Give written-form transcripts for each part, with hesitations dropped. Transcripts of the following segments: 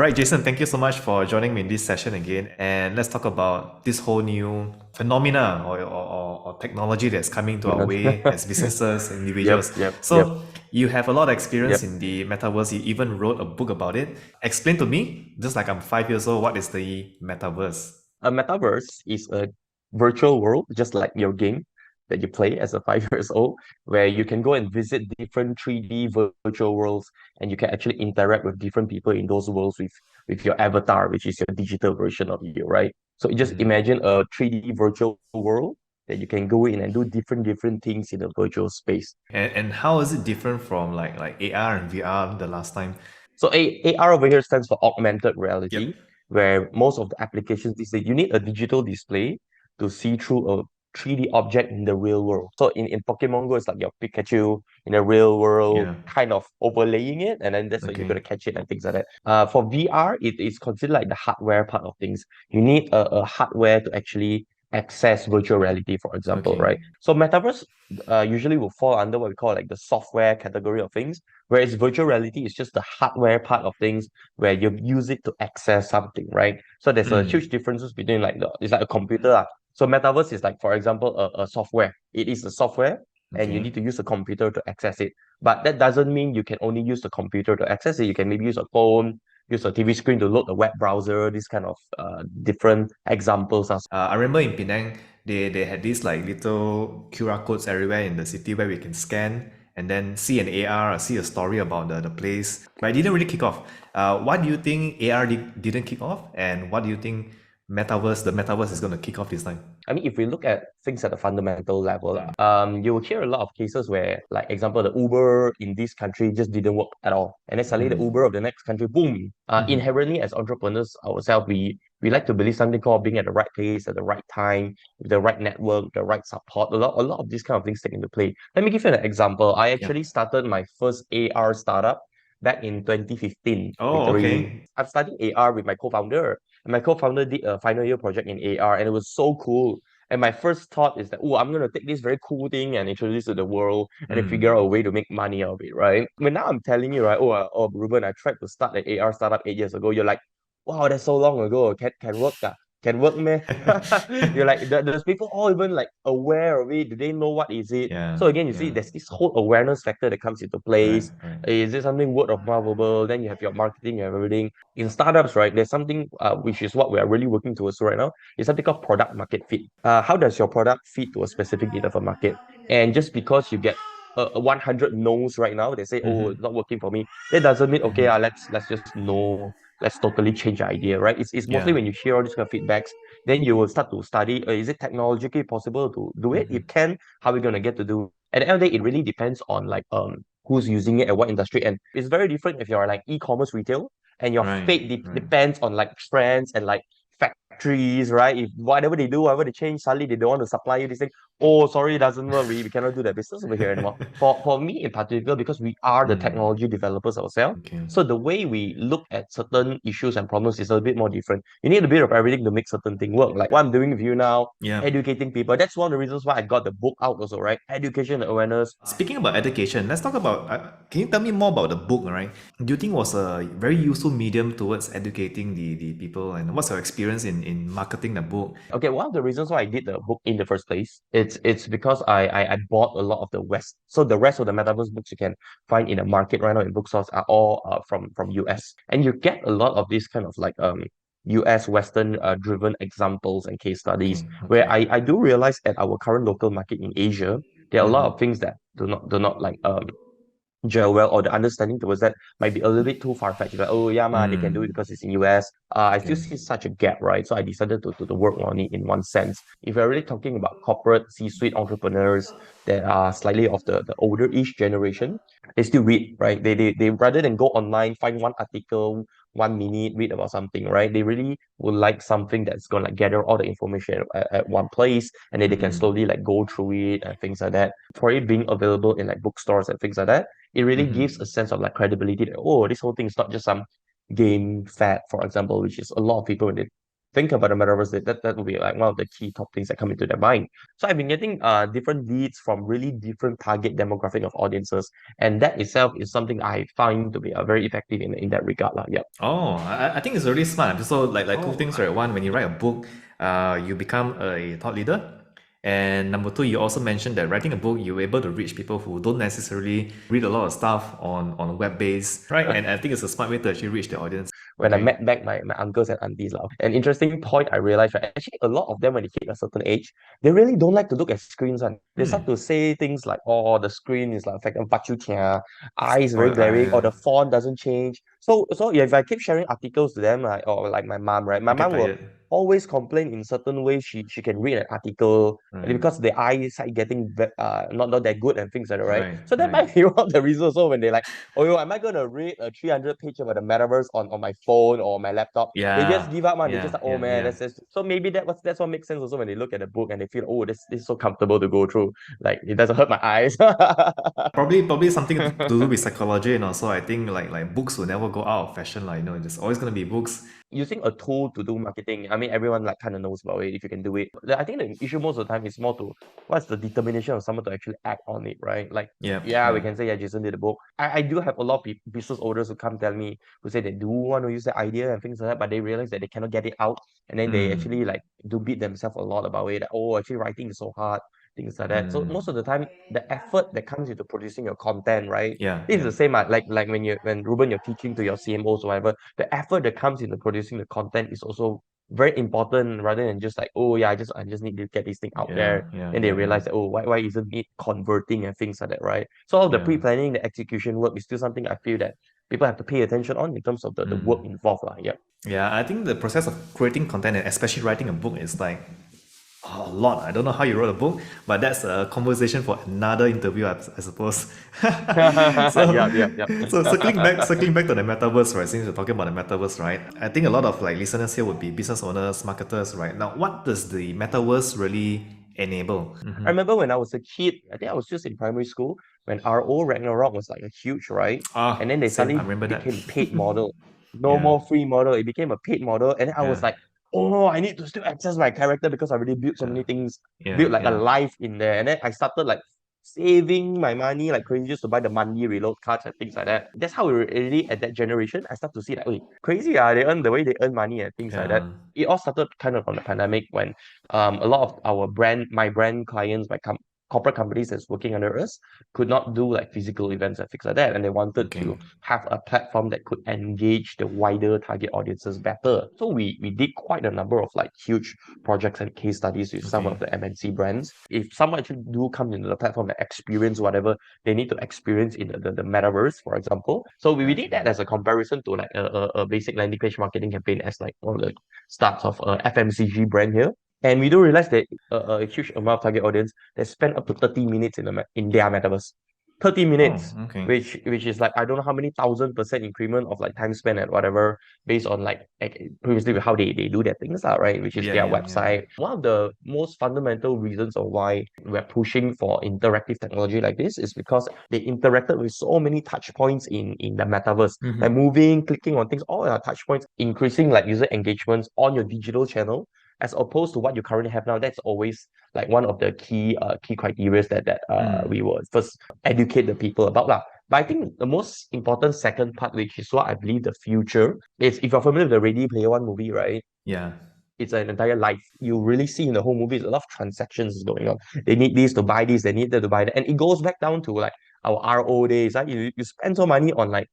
right, Jason, thank you so much for joining me in this session again. And let's talk about this whole new phenomena or technology that's coming to our way as businesses, Yep, individuals. yep, yep, So you have a lot of experience yep. in the metaverse. You even wrote a book about it. Explain to me, just like I'm 5 years old, what is the metaverse? A metaverse is a virtual world, just like your game that you play as a 5 years old, where you can go and visit different 3D virtual worlds, and you can actually interact with different people in those worlds with your avatar, which is your digital version of you, right? So you just Mhm. imagine a 3D virtual world that you can go in and do different things in a virtual space. And how is it different from like AR and VR the last time? So AR over here stands for augmented Yep. reality, where most of the applications these days you need a digital display to see through a 3D object in the real world. So in Pokemon Go, it's like your Pikachu in the real world, Yeah. kind of overlaying it, and then that's how you're Okay. gonna catch it and things like that. For VR, it is considered like the hardware part of things. You need a hardware to actually access virtual reality, for example, Okay. right? So metaverse usually will fall under what we call like the software category of things. Whereas virtual reality is just the hardware part of things where you use it to access something, right? So there's a huge Mm. differences between it's like a computer. So metaverse is like, for example, a software. It is a software and you Okay. need to use a computer to access it. But that doesn't mean you can only use the computer to access it. You can maybe use a phone, use a TV screen to load the web browser, these kind of different examples are. I remember in Penang, they had these like little QR codes everywhere in the city where we can scan and then see an AR or see a story about the place. But it didn't really kick off. What do you think AR didn't kick off? And what do you think the metaverse is going to kick off this time? I mean, if we look at things at a fundamental level, you will hear a lot of cases where, like, example, the Uber in this country just didn't work at all. And then suddenly the Uber of the next country, boom. Inherently, as entrepreneurs ourselves, we like to believe something called being at the right place at the right time, with the right network, the right support. A lot of these kind of things take into play. Let me give you an example. I Yeah. actually started my first AR startup back in 2015, Oh, literally. okay. I'm studying AR with my co-founder. And my co-founder did a final year project in AR, and it was so cool. And my first thought is that, oh, I'm gonna take this very cool thing and introduce it to the world and then figure out a Mm. way to make money out of it, right? When now I'm telling you, right, oh, Ruben, I tried to start an AR startup 8 years ago. You're like, wow, that's so long ago. Can work, can work, man. You're like, does people all even like aware of it? Do they know what is it? Yeah. So again, you see, Yeah. there's this whole awareness factor that comes into Right. place. Right. Is it something word of mouthable? Then you have your marketing, you have everything. In startups, right, there's something which is what we are really working towards right now. It's something called product market fit. How does your product fit to a specific need of a market? And just because you get 100 no's right now, they say, oh, it's Mm-hmm. not working for me. That doesn't mean okay, Mm-hmm. let's just no, let's totally change the idea, right? It's mostly Yeah. when you hear all these kind of feedbacks, then you will start to study. Is it technologically possible to do it? If Mm-hmm. can, how are we gonna get to do? At the end of the day, it really depends on like who's using it and what industry. And it's very different if you're like e-commerce retail and your Right. fate Right. depends on like trends and like factories, right? If whatever they do, whatever they change, suddenly they don't want to supply you this thing. Oh, sorry, it doesn't work. We cannot do that business over here anymore. For me in particular, because we are the Mm. technology developers ourselves, Okay. so the way we look at certain issues and problems is a bit more different. You need a bit of everything to make certain thing work. Like what I'm doing with you now, Yeah. educating people. That's one of the reasons why I got the book out also, right? Education and awareness. Speaking about education, let's talk about. Can you tell me more about the book? Right? Do you think was a very useful medium towards educating the people, and what's your experience in marketing the book? Okay, one of the reasons why I did the book in the first place, it's because I bought a lot of the West. So the rest of the metaverse books you can find in the market right now in bookstores are all from US, and you get a lot of these kind of like US Western driven examples and case studies Okay. where Okay. I do realize at our current local market in Asia, there are a lot Mm-hmm. of things that do not like gel well, or the understanding towards that might be a little bit too far-fetched. Like, oh yeah, man, they can do it Mm. because it's in US. I still Okay. see such a gap, right? So I decided to work on it in one sense. If you're really talking about corporate C-suite entrepreneurs that are slightly of the older-ish generation, they still read, right? They rather than go online, find one article, 1 minute, read about something, right? They really would like something that's gonna like gather all the information at one place, and then they can Mm. slowly like go through it and things like that. For it being available in like bookstores and things like that, it really gives a Mm-hmm. sense of like credibility that, oh, this whole thing is not just some game fad, for example, which is a lot of people when they think about the metaverse, that would be like one of the key top things that come into their mind. So I've been getting different leads from really different target demographic of audiences, and that itself is something I find to be very effective in that regard. Yeah. Oh, I think it's really smart. So like two Oh, things, right? One, when you write a book, you become a thought leader. And number two, you also mentioned that writing a book, you're able to reach people who don't necessarily read a lot of stuff on web based, right? And I think it's a smart way to actually reach the audience. when I Okay. met back my uncles and aunties. Lah. An interesting point I realized, right? Actually, a lot of them, when they hit a certain age, they really don't like to look at screens. And they start to say things like, oh, the screen is like affecting eyes very Or blurry, or the font doesn't change. So if I keep sharing articles to them, like, or like my mom, right? My they get mom will tired. always complain in certain ways she can read an article and Right. because the eyesight getting not that good and things like that, right? Right. So that Right. might be one of the reasons also when they like, oh, yo, am I gonna read a 300 page about the metaverse on my phone or my laptop? They just Yeah. give up, man. They just Yeah. like, oh Yeah. man, Yeah. that's so maybe that's what makes sense also when they look at the book and they feel, oh, this is so comfortable to go through. Like it doesn't hurt my eyes. Probably something to do with psychology, and also I think like books will never go out of fashion. Like there's always gonna be books. Using a tool to do marketing, I mean, everyone like kind of knows about it if you can do it. I think the issue most of the time is more to what's the determination of someone to actually act on it, right? Like, Yeah. yeah, we Yeah. can say, yeah, Jason did the book. I do have a lot of business owners who come tell me who say they do want to use the idea and things like that, but they realize that they cannot get it out. And then they Mm. actually like do beat themselves a lot about it. Like, oh, actually writing is so hard, things like that. So Mm. most of the time, the effort that comes into producing your content, right? Yeah. It's Yeah. the same, like when Ruben you're teaching to your CMOs or whatever, the effort that comes into producing the content is also very important rather than just like, oh yeah, I just need to get this thing out Yeah. there. Yeah. Then they Yeah. Yeah. realize that, oh, why isn't it converting and things like that, right? So all the Yeah. pre-planning, the execution work is still something I feel that people have to pay attention on in terms of the work Mm. involved. Yeah. Yeah. I think the process of creating content and especially writing a book is like a lot. I don't know how you wrote a book, but that's a conversation for another interview, I suppose. so, Yeah, yeah, so circling yeah. back, circling back to the metaverse, right? Since we're talking about the metaverse, right? I think a lot of like listeners here would be business owners, marketers, right? Now, what does the metaverse really enable? I remember when I was a kid, I think I was just in primary school when RO Ragnarok was like a huge, right? And Ah, then they same. I suddenly remember that. became paid model. No yeah, more free model. It became a paid model. And then I yeah, was like, oh, I need to still access my character because I already built so yeah, many things, yeah, built like a yeah. life in there. And then I started like saving my money like crazy just to buy the monthly reload cards and things like that. That's how we really at that generation, I start to see like, wait, crazy, they earn the way they earn money and things like that. Yeah. It all started kind of from the pandemic when a lot of our my brand clients, corporate companies that's working under us could not do like physical events and things like that. And they wanted Okay. to have a platform that could engage the wider target audiences better. So we did quite a number of like huge projects and case studies with some Okay. of the MNC brands. If someone actually do come into the platform and experience whatever they need to experience in the metaverse, for example. So we Yeah. did that as a comparison to like a basic landing page marketing campaign as like one of the starts of a FMCG brand here. And we do realize that a huge amount of target audience they spend up to 30 minutes in their metaverse. 30 Oh, minutes, okay. which is like I don't know how many 1,000% increment of like time spent at whatever based on like previously with how they do their things out, right? Which is Yeah, their yeah, yeah. website. One of the most fundamental reasons of why we're pushing for interactive technology like this is because they interacted with so many touch points in the metaverse. Like Mm-hmm. moving, clicking on things, all our touch points, increasing like user engagements on your digital channel as opposed to what you currently have now. That's always like one of the key criteria that we will first educate the people about lah. But I think the most important second part, which is what I believe the future is, if you're familiar with the Ready Player One movie, right? Yeah. It's an entire life. You really see in the whole movie, a lot of transactions is going on. They need this to buy this, they need that to buy that. And it goes back down to like our RO days. Right? You spend so money on like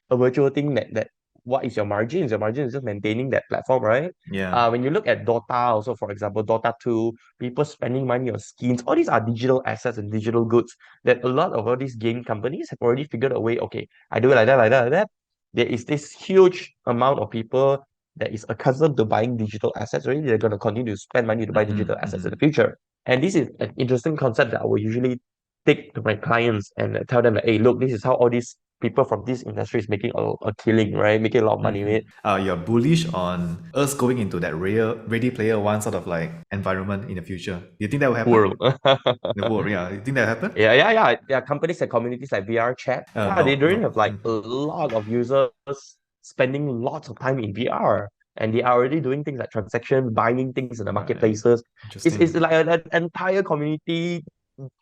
a virtual thing that what is your margin? Is your margin is just maintaining that platform, right? Yeah. When you look at Dota, also for example, Dota 2, people spending money on skins, all these are digital assets and digital goods that a lot of all these game companies have already figured a way, okay, I do it like that, like that, like that. There is this huge amount of people that is accustomed to buying digital assets, already they're going to continue to spend money to buy Mm-hmm. digital assets Mm-hmm. in the future. And this is an interesting concept that I will usually take to my clients and tell them that, hey, look, this is how all these people from this industry is making a killing, right? Making a lot of money with it. You're bullish on us going into that ready player one sort of like environment in the future. Do you think that will happen? World. The world, yeah. You think that will happen? Yeah, yeah, yeah. There are companies and communities like VR Chat. Yeah, they No, don't no. have like a lot of users spending lots of time in VR. and they are already doing things like transaction, buying things in the Right. marketplaces. It's Interesting. like an entire community,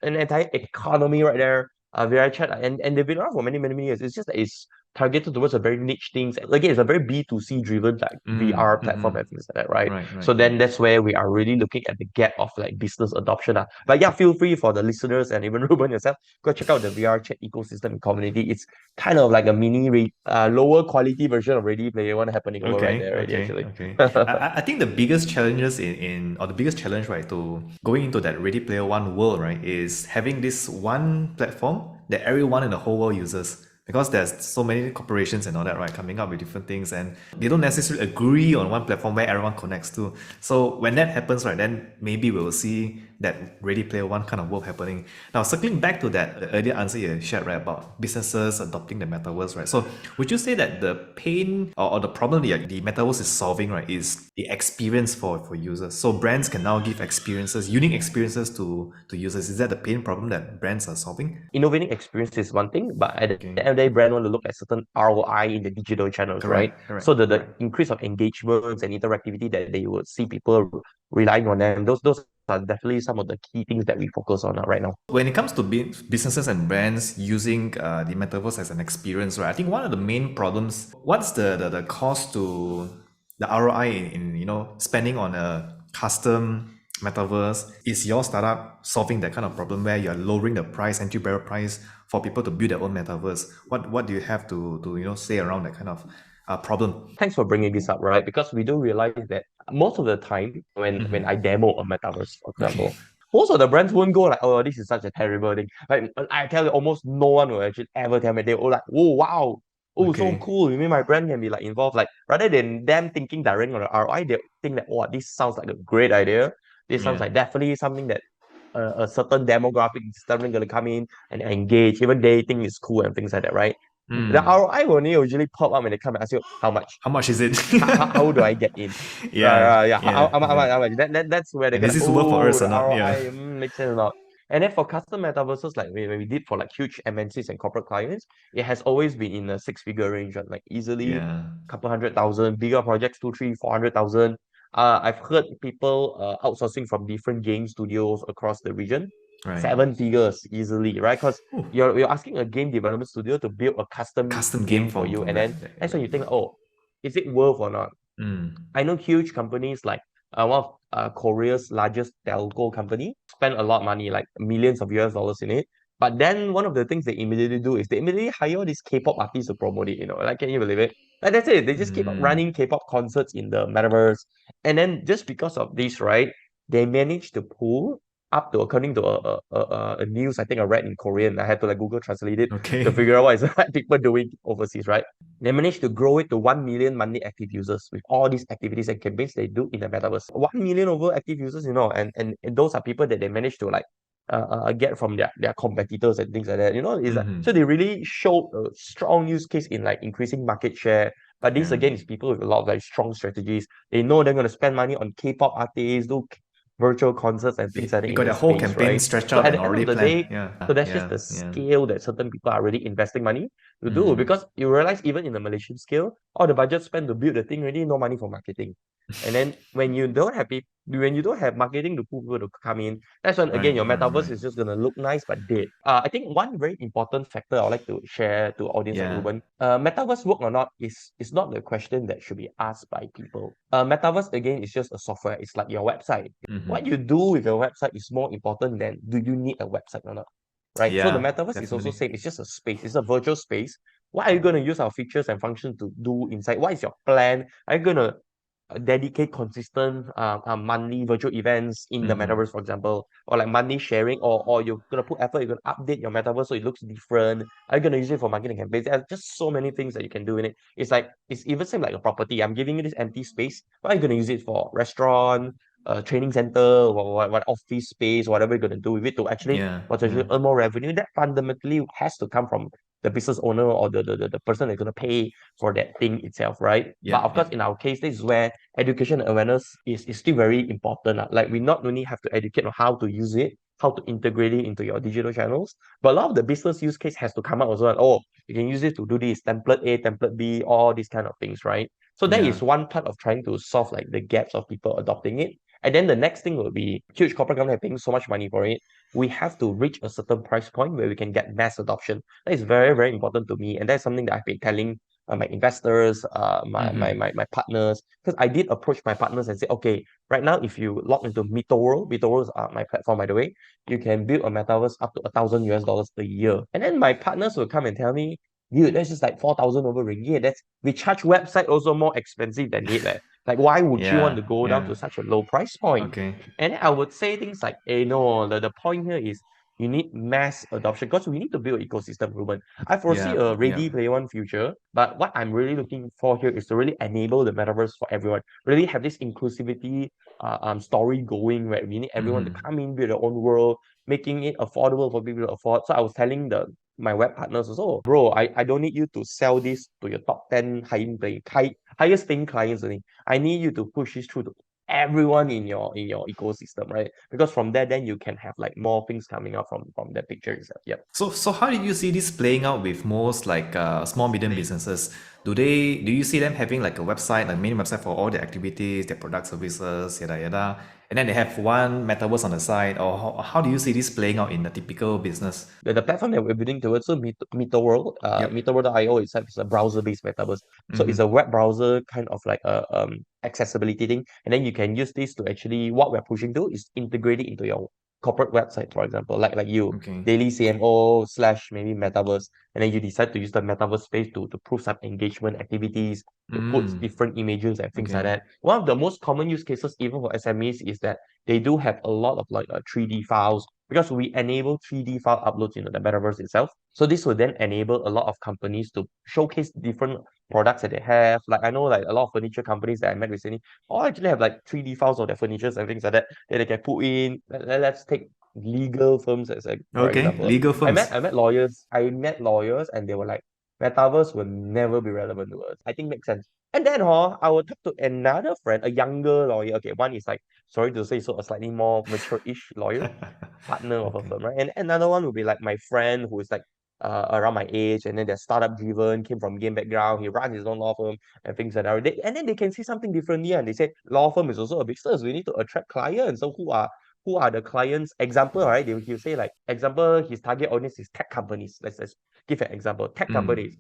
an entire economy right there. VR chat, and they've been around for many, many, many years. It's just that it's targeted towards a very niche things. Again, it's a very B2C driven like VR Mm-hmm. platform and things like that, right? Right, So right, then right. that's where we are really looking at the gap of like business adoption. But yeah, feel free for the listeners and even Ruben yourself, go check out the VR chat ecosystem and community. It's kind of like a lower quality version of Ready Player One happening over right Okay, there already okay, actually. okay. I think the biggest challenges or the biggest challenge, right, to going into that Ready Player One world, right, is having this one platform that everyone in the whole world uses. Because there's so many corporations and all that, right, coming up with different things, and they don't necessarily agree on one platform where everyone connects to. So when that happens, right, then maybe we will see that Ready Player One kind of world happening. Now, circling back to that the earlier answer you shared, right, about businesses adopting the metaverse, right? So would you say that the pain or the problem that the metaverse is solving, right, is the experience for users? So brands can now give experiences, unique experiences to users. Is that the pain problem that brands are solving? Innovating experience is one thing, but at the Okay. end of the day, brand want to look at certain ROI in the digital channels, right? Correct, correct, So the correct. increase of engagements and interactivity that they would see people relying on them, those are definitely some of the key things that we focus on right now. When it comes to businesses and brands using the metaverse as an experience, right? I think one of the main problems, what's the cost to the ROI in spending on a custom metaverse? Is your startup solving that kind of problem where you're lowering the price, entry barrier price for people to build their own metaverse? What do you have to say around that kind of problem? Thanks for bringing this up, right? Because we do realize that most of the time when I demo a metaverse, for Okay. example, most of the brands won't go like, oh, this is such a terrible thing. Like I tell you, almost no one will actually ever tell me. They all like, oh wow, oh so Okay. cool. You mean my brand can be like involved? Like rather than them thinking directly on the ROI, they think that oh, this sounds like a great idea. This sounds Yeah. like definitely something that a certain demographic is definitely going to come in and engage. Even they think it's cool and things like that, right? The Mm. ROI will only usually pop up when they come and ask you how much. How much is it? How do I get in? Right, Yeah, right, yeah. yeah, yeah. How much? That's where they're And gonna, is this worth for oh, us or the not? ROI Yeah. makes sense or not. And then for custom metaverses, like when we did for like huge MNCs and corporate clients, it has always been in a six-figure range, right? Like easily Yeah. couple 100,000, bigger projects, two, three, 400,000. I've heard people outsourcing from different game studios across the region, Right. seven figures easily, right? Because Ooh, you're asking a game development studio to build a custom custom game game for from you, from and then that's when you think, that. oh, is it worth or not? Mm. I know huge companies like one of Korea's largest telco company spend a lot of money, like millions of US dollars in it. But then one of the things they immediately do is they immediately hire all these K-pop artists to promote it. Like can you believe it? Like that's it. They just keep Mm. running K-pop concerts in the metaverse, and then just because of this, right, they managed to pull up to according to a news I think I read in Korean. I had to like Google translate it to Okay. figure out what is people doing overseas, right? They managed to grow it to 1 million monthly active users with all these activities and campaigns they do in the metaverse. 1 million over active users, and those are people that they managed to like get from their competitors and things like that. Is that Mm-hmm. so they really showed a strong use case in like increasing market share. But this Yeah. again is people with a lot of like strong strategies. They know they're gonna spend money on K-pop artists, do virtual concerts and things like that They in got the their whole space, campaign right? stretched So out at and the end already of the planned. day, Yeah. so that's just Yeah. the Yeah. scale that certain people are really investing money to do Mm. because you realize even in the Malaysian scale, all the budget spent to build the thing really no money for marketing. And then when you don't have marketing to pull people to come in, that's when Right. again your Right. metaverse Right. is just gonna look nice but dead. I think one very important factor I would like to share to audience like Yeah. Ruben, metaverse work or not is not the question that should be asked by people. Metaverse again is just a software. It's like your website. Mm-hmm. What you do with your website is more important than do you need a website or not. Right. So the Yeah. metaverse is also Definitely. same. It's just a space. It's a virtual space. What are you going to use our features and functions to do inside? What is your plan? Are you going to dedicate consistent monthly virtual events in the Mm-hmm. metaverse, for example, or like monthly sharing, or you're gonna put effort, you're gonna update your metaverse so it looks different. Are you gonna use it for marketing campaigns? There's just so many things that you can do in it. It's like it's even same like a property. I'm giving you this empty space. What are you gonna use it for? Restaurant, training center, or what office space, whatever you're gonna do with it to actually Yeah. Yeah. potentially earn more revenue. That fundamentally has to come from the business owner or the person that's gonna pay for that thing itself, right? But Yep. of course, Yep. in our case, this is where education awareness is still very important. Like we not only have to educate on how to use it, how to integrate it into your digital channels, but a lot of the business use case has to come out as well. Oh, you can use it to do this, template A, template B, all these kind of things, right? So that Yeah. is one part of trying to solve like the gaps of people adopting it. And then the next thing will be huge corporate company paying so much money for it. We have to reach a certain price point where we can get mass adoption. That is very, very important to me. And that's something that I've been telling my investors, my partners, because I did approach my partners and say, okay, right now, if you log into Mitoworld, Mitoworld is my platform, by the way, you can build a metaverse up to $1,000 a year. And then my partners will come and tell me, dude, that's just like 4,000 over ringgit. That's we charge website also more expensive than it. Like, why would you want Yeah. to go down Yeah. to such a low price point? Okay. And then I would say things like, hey, no, the point here is you need mass adoption because we need to build ecosystem movement. I foresee Yeah. a Yeah. ready player one future, but what I'm really looking for here is to really enable the metaverse for everyone. Really have this inclusivity story going where we need everyone to Mm-hmm. come in, build their own world, making it affordable for people to afford. So I was telling my web partners also, bro, I don't need you to sell this to your top 10 highest paying clients only. I need you to push this through to everyone in your ecosystem, right? Because from there, then you can have like more things coming out from that picture itself. Yep. So how did you see this playing out with most like small medium businesses? Do you see them having like a website, a main website for all their activities, their product services, yada yada, and then they have one metaverse on the side, or how do you see this playing out in a typical business? The platform that we're building towards, so Mitoworld, Yep. Mitoworld.io itself is a browser-based metaverse. So it's a Mm-hmm. web browser kind of like a accessibility thing. And then you can use this to actually what we're pushing to is integrate it into your corporate website, for example, like you, Okay. daily CMO slash maybe metaverse. And then you decide to use the metaverse space to prove some engagement activities, to put Mm. different images and things like Okay. that. One of the most common use cases, even for SMEs, is that they do have a lot of like 3D files because we enable 3D file uploads into the metaverse itself. So this will then enable a lot of companies to showcase different products that they have. Like I know like a lot of furniture companies that I met recently all actually have like 3D files of their furnitures and things like that they can put in. Let's take legal firms as a for Okay. example. Legal firms. I met lawyers. I met lawyers and they were like, metaverse will never be relevant to us. I think makes sense. And then I will talk to another friend, a younger lawyer. Okay, one is like sorry to say so a slightly more mature-ish lawyer partner of a Okay. firm, right? And another one would be like my friend who is like around my age, and then they're startup driven, came from game background, he runs his own law firm and things like that. And then they can see something differently, and they say law firm is also a business. We need to attract clients. So who are the clients? Example, right? He'll say like example, his target audience is tech companies. Let's give an example. Tech Mm. companies.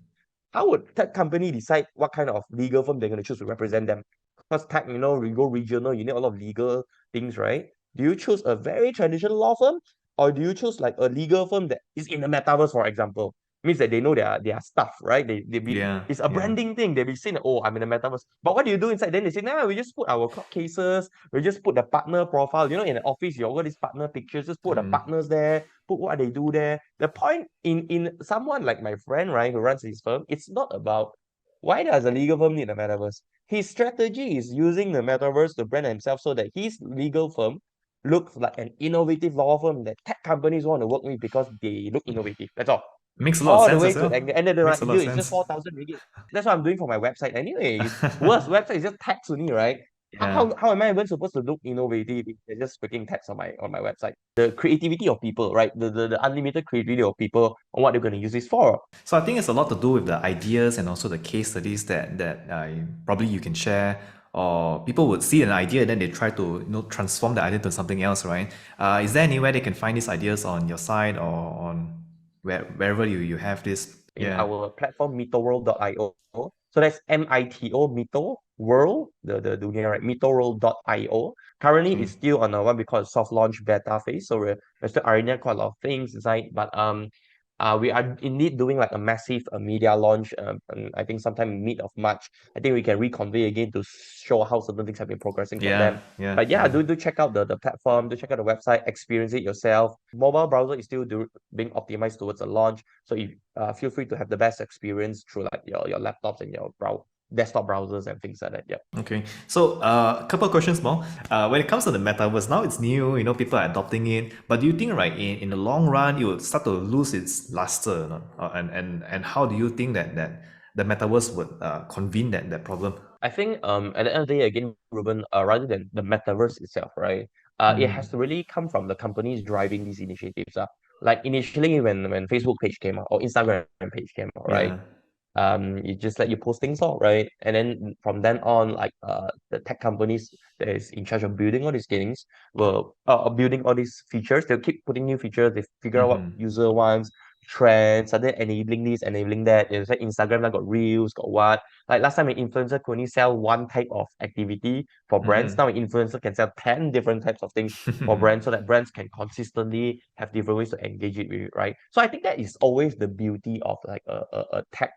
How would tech company decide what kind of legal firm they're going to choose to represent them? Because tech, we go regional, you need a lot of legal things, right? Do you choose a very traditional law firm or do you choose like a legal firm that is in the metaverse, for example? Means that they know their stuff, right? Yeah. It's a Yeah. branding thing. They be saying, oh, I'm in the metaverse. But what do you do inside? Then they say, nah, we just put our court cases, we just put the partner profile. In the office, you all got these partner pictures, just put the Mm. partners there, put what they do there. The point in someone like my friend, right, who runs his firm, it's not about why does a legal firm need a metaverse? His strategy is using the metaverse to brand himself so that his legal firm looks like an innovative law firm that tech companies want to work with because they look innovative. That's all. Makes a lot of All the sense way as to well. and then they're Makes a like, lot of dude, it's just sense. 4,000 ringgit. That's what I'm doing for my website anyway. It's worse. Website is just text only, right? Yeah. How am I even supposed to look innovative if they're just freaking text on my website? The creativity of people, right? The unlimited creativity of people on what they're going to use this for. So I think it's a lot to do with the ideas and also the case studies that probably you can share, or people would see an idea and then they try to transform the idea to something else, right? Is there anywhere they can find these ideas on your site or on wherever you have this? In Yeah. our platform mitoworld.io. So that's MITO Mito World, the dunia, right? Mitoworld.io. Currently Okay. it's still on a what we call a soft launch beta phase. So we're still ironing out quite a lot of things inside. But we are indeed doing like a massive media launch. I think sometime mid of March. I think we can reconvene again to show how certain things have been progressing from Yeah. them. Yeah. But yeah, Yeah. do check out the platform, do check out the website, experience it yourself. Mobile browser is still being optimized towards a launch. So if feel free to have the best experience through like your laptops and your desktop browsers and things like that. Yep. Okay, so a couple of questions more. When it comes to the metaverse, now it's new, people are adopting it. But do you think, right, in the long run, it will start to lose its luster, and how do you think that the metaverse would convene that problem? I think at the end of the day, again, Ruben, rather than the metaverse itself, right? It has to really come from the companies driving these initiatives. Like initially when Facebook page came out or Instagram page came out, right? Yeah. it just let you post things out, right? And then from then on, like the tech companies that is in charge of building all these things will building all these features. They'll keep putting new features. They figure out what Mm-hmm. user wants, trends, and then enabling this, enabling that. It's like Instagram now got reels, got what. Like last time, an influencer could only sell one type of activity for brands. Now, an influencer can sell 10 different types of things for Mm-hmm. brands so that brands can consistently have different ways to engage it with it, right? So I think that is always the beauty of like a tech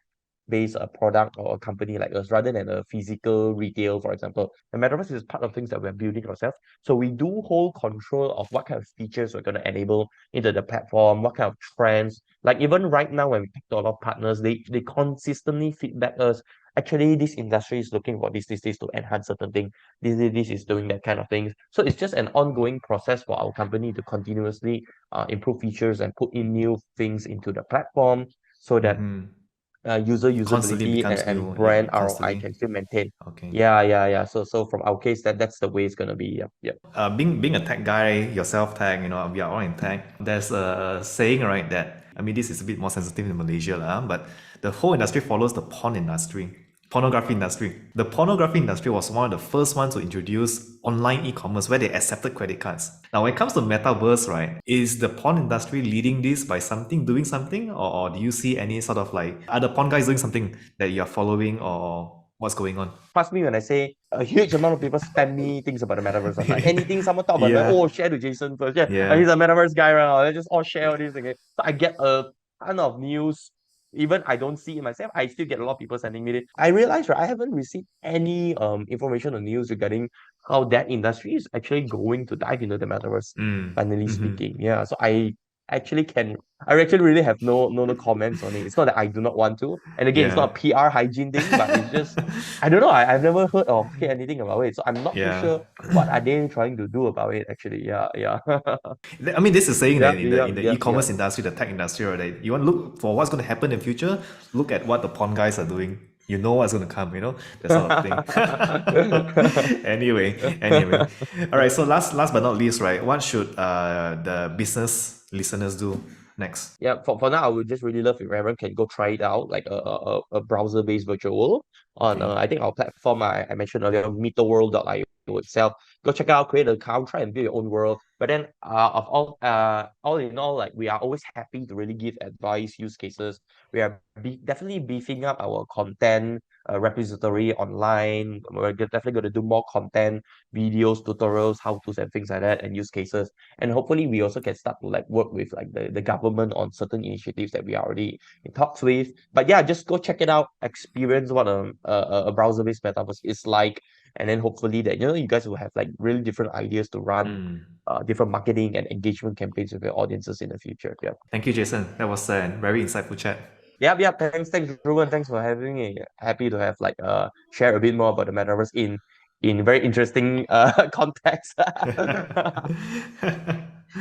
based product or a company like us rather than a physical retail, for example. The metaverse is part of things that we're building ourselves. So we do hold control of what kind of features we're going to enable into the platform, what kind of trends. Like even right now when we talk to a lot of partners, they consistently feedback us. Actually, this industry is looking for this to enhance certain thing. This is doing that kind of things. So it's just an ongoing process for our company to continuously improve features and put in new things into the platform so that Mm-hmm. user Constantly usability becomes and new. Yeah, brand ROI constantly. can still maintain. Okay. Yeah. So from our case, that's the way it's gonna be. Yep. Being a tech guy, yourself tech, we are all in tech. There's a saying, right, that I mean, this is a bit more sensitive in Malaysia, lah, but the whole industry follows the pornography industry. The pornography industry was one of the first ones to introduce online e-commerce where they accepted credit cards. Now, when it comes to metaverse, right, is the porn industry leading this by doing something, or do you see any sort of like are the porn guys doing something that you are following, or what's going on? Trust me when I say a huge amount of people spam me things about the metaverse online. Anything someone talk about, like, Yeah, oh, share to Jason first. Yeah, yeah. he's a metaverse guy right now. Let's just all share all these things. So I get a ton of news. Even I don't see it myself, I still get a lot of people sending me it. I realize, right, I haven't received any information or news regarding how that industry is actually going to dive into the metaverse, Mm. finally Mm-hmm. speaking. Yeah. So actually can I actually really have no comments on it. It's not that I do not want to. And again, it's Yeah. not a PR hygiene thing, but it's just I don't know. I've never heard or hear anything about it. So I'm not too Yeah. sure what are they trying to do about it actually. Yeah. I mean, this is saying that Yep, in the yep, in the yep, yep. e-commerce industry, the tech industry, right, that you want to look for what's going to happen in the future, look at what the porn guys are doing. You know what's going to come, that sort of thing. anyway. All right, so last but not least, right, what should the business listeners do next? Yeah, for now, I would just really love if everyone can go try it out, like a browser-based virtual world on Okay. I think our platform I mentioned earlier, Mitoworld.io itself. Go check it out, create an account, try and build your own world. But then of all in all, like we are always happy to really give advice, use cases. We are definitely beefing up our content repository online. We're definitely going to do more content, videos, tutorials, how-tos, and things like that, and use cases. And hopefully we also can start to like work with like the government on certain initiatives that we are already in talks with. But yeah, just go check it out, experience what a browser-based metaverse is like, and then hopefully that you guys will have like really different ideas to run different marketing and engagement campaigns with your audiences in the future. Yeah. Thank you, Jason. That was a very insightful chat. Yep. Thanks, Ruben. Thanks for having me. Happy to have like share a bit more about the metaverse in very interesting context.